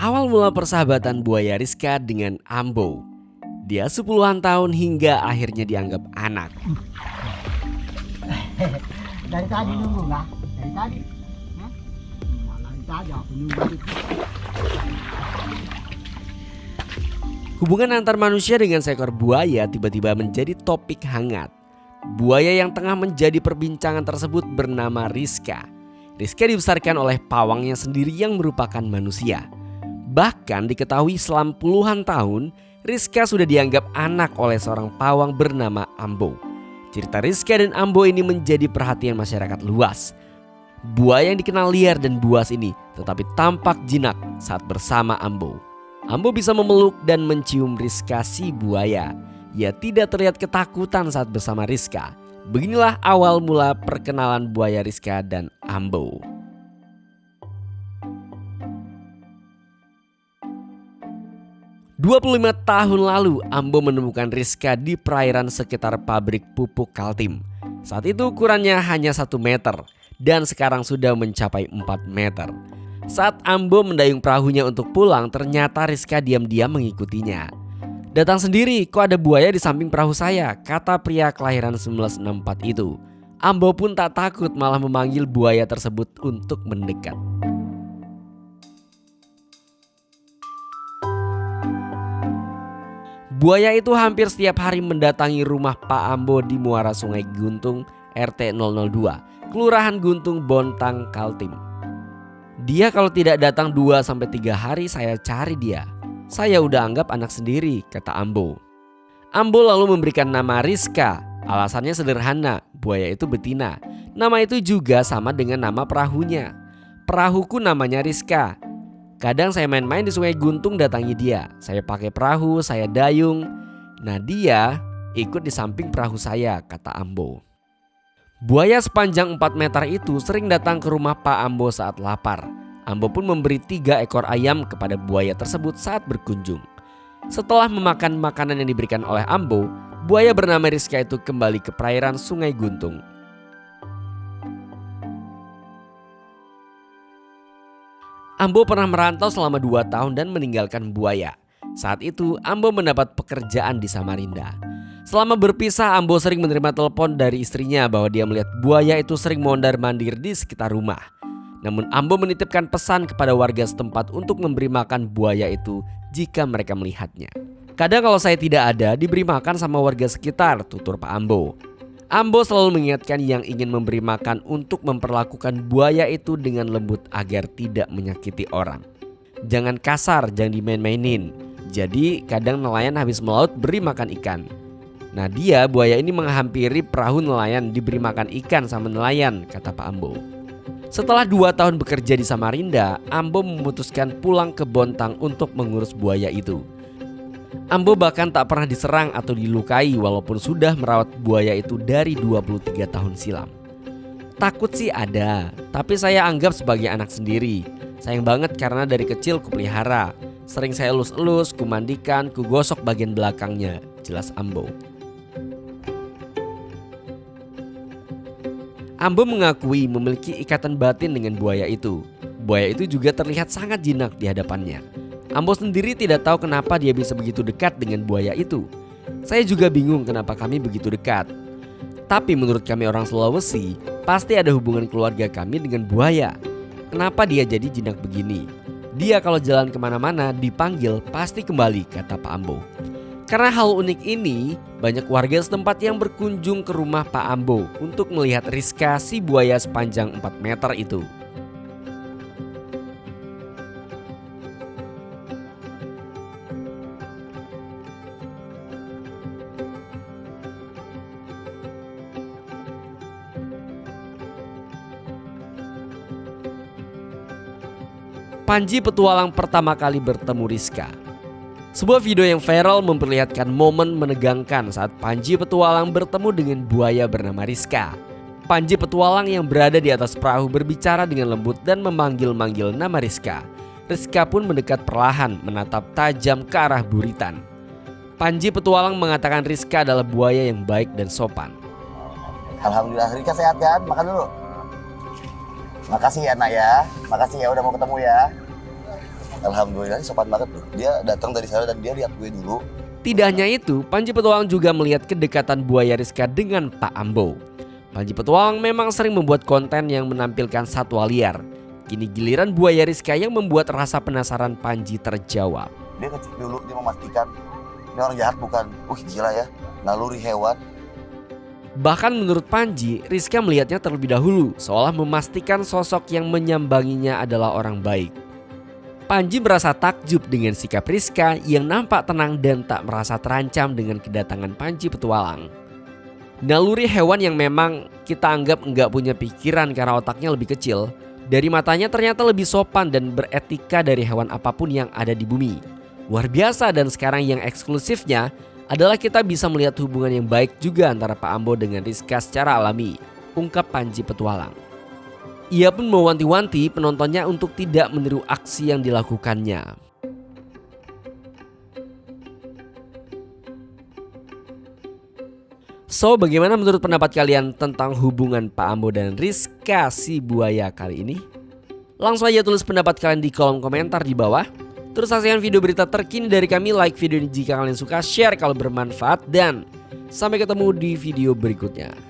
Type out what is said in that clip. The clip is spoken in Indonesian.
Awal mula persahabatan buaya Rizka dengan Ambo. Dia 10-an tahun hingga akhirnya dianggap anak. Dari tadi nunggu nggak? Dari tadi. Hah? Dari tadi aku nunggu. Hubungan antar manusia dengan seekor buaya tiba-tiba menjadi topik hangat. Buaya yang tengah menjadi perbincangan tersebut bernama Rizka. Rizka dibesarkan oleh pawangnya sendiri yang merupakan manusia. Bahkan diketahui selama puluhan tahun, Rizka sudah dianggap anak oleh seorang pawang bernama Ambo. Cerita Rizka dan Ambo ini menjadi perhatian masyarakat luas. Buaya yang dikenal liar dan buas ini tetapi tampak jinak saat bersama Ambo. Ambo bisa memeluk dan mencium Rizka si buaya. Ia tidak terlihat ketakutan saat bersama Rizka. Beginilah awal mula perkenalan buaya Rizka dan Ambo. "25 tahun lalu, Ambo menemukan Rizka di perairan sekitar pabrik pupuk Kaltim. Saat itu ukurannya hanya 1 meter dan sekarang sudah mencapai 4 meter. Saat Ambo mendayung perahunya untuk pulang, ternyata Rizka diam-diam mengikutinya. "Datang sendiri, kok ada buaya di samping perahu saya," kata pria kelahiran 1964 itu. Ambo pun tak takut, malah memanggil buaya tersebut untuk mendekat. Buaya itu hampir setiap hari mendatangi rumah Pak Ambo di muara Sungai Guntung RT 002, Kelurahan Guntung, Bontang, Kaltim. "Dia kalau tidak datang 2-3 hari saya cari dia. Saya udah anggap anak sendiri," kata Ambo. Ambo lalu memberikan nama Rizka. Alasannya sederhana, buaya itu betina. Nama itu juga sama dengan nama perahunya. "Perahuku namanya Rizka. Kadang saya main-main di Sungai Guntung datangi dia. Saya pakai perahu, saya dayung. Nah dia ikut di samping perahu saya," kata Ambo. Buaya sepanjang 4 meter itu sering datang ke rumah Pak Ambo saat lapar. Ambo pun memberi 3 ekor ayam kepada buaya tersebut saat berkunjung. Setelah memakan makanan yang diberikan oleh Ambo, buaya bernama Rizka itu kembali ke perairan Sungai Guntung. Ambo pernah merantau selama 2 tahun dan meninggalkan buaya. Saat itu Ambo mendapat pekerjaan di Samarinda. Selama berpisah, Ambo sering menerima telepon dari istrinya bahwa dia melihat buaya itu sering mondar-mandir di sekitar rumah. Namun Ambo menitipkan pesan kepada warga setempat untuk memberi makan buaya itu jika mereka melihatnya. "Kadang kalau saya tidak ada, diberi makan sama warga sekitar," tutur Pak Ambo. Ambo selalu mengingatkan yang ingin memberi makan untuk memperlakukan buaya itu dengan lembut agar tidak menyakiti orang. Jangan kasar, jangan dimain-mainin. Jadi kadang nelayan habis melaut beri makan ikan. Nah dia buaya ini menghampiri perahu nelayan diberi makan ikan sama nelayan, kata Pak Ambo. Setelah 2 tahun bekerja di Samarinda, Ambo memutuskan pulang ke Bontang untuk mengurus buaya itu. Ambo bahkan tak pernah diserang atau dilukai walaupun sudah merawat buaya itu dari 23 tahun silam. "Takut sih ada, tapi saya anggap sebagai anak sendiri. Sayang banget karena dari kecil kupelihara. Sering saya elus-elus, kumandikan, kugosok bagian belakangnya," jelas Ambo. Ambo mengakui memiliki ikatan batin dengan buaya itu. Buaya itu juga terlihat sangat jinak di hadapannya. Ambo sendiri tidak tahu kenapa dia bisa begitu dekat dengan buaya itu. "Saya juga bingung kenapa kami begitu dekat. Tapi menurut kami orang Sulawesi, pasti ada hubungan keluarga kami dengan buaya. Kenapa dia jadi jinak begini? Dia kalau jalan kemana-mana dipanggil pasti kembali," kata Pak Ambo. Karena hal unik ini, banyak warga setempat yang berkunjung ke rumah Pak Ambo untuk melihat Rizka si buaya sepanjang 4 meter itu. Panji petualang pertama kali bertemu Rizka. Sebuah video yang viral memperlihatkan momen menegangkan saat Panji petualang bertemu dengan buaya bernama Rizka. Panji petualang yang berada di atas perahu berbicara dengan lembut dan memanggil-manggil nama Rizka. Rizka pun mendekat perlahan menatap tajam ke arah buritan. Panji petualang mengatakan Rizka adalah buaya yang baik dan sopan. "Alhamdulillah, Rizka sehat kan? Makan dulu. Makasih ya nak ya, makasih ya udah mau ketemu ya. Alhamdulillah sopan banget loh. Dia datang dari sana dan dia lihat gue dulu. Tidak hanya itu, Panji Petualang juga melihat kedekatan buaya Rizka dengan Pak Ambo. Panji Petualang memang sering membuat konten yang menampilkan satwa liar. Kini giliran buaya Rizka yang membuat rasa penasaran Panji terjawab. Dia ngecek dulu, dia memastikan ini orang jahat bukan. Gila ya, naluri hewan. Bahkan menurut Panji, Rizka melihatnya terlebih dahulu, seolah memastikan sosok yang menyambanginya adalah orang baik. Panji merasa takjub dengan sikap Rizka yang nampak tenang dan tak merasa terancam dengan kedatangan Panji Petualang. Naluri hewan yang memang kita anggap enggak punya pikiran karena otaknya lebih kecil, dari matanya ternyata lebih sopan dan beretika dari hewan apapun yang ada di bumi. Luar biasa, dan sekarang yang eksklusifnya adalah kita bisa melihat hubungan yang baik juga antara Pak Ambo dengan Rizka secara alami, ungkap Panji Petualang. Ia pun mewanti-wanti penontonnya untuk tidak meniru aksi yang dilakukannya. So, bagaimana menurut pendapat kalian tentang hubungan Pak Ambo dan Rizka si buaya kali ini? Langsung aja tulis pendapat kalian di kolom komentar di bawah. Terus saksikan video berita terkini dari kami, like video ini jika kalian suka, share kalau bermanfaat, dan sampai ketemu di video berikutnya.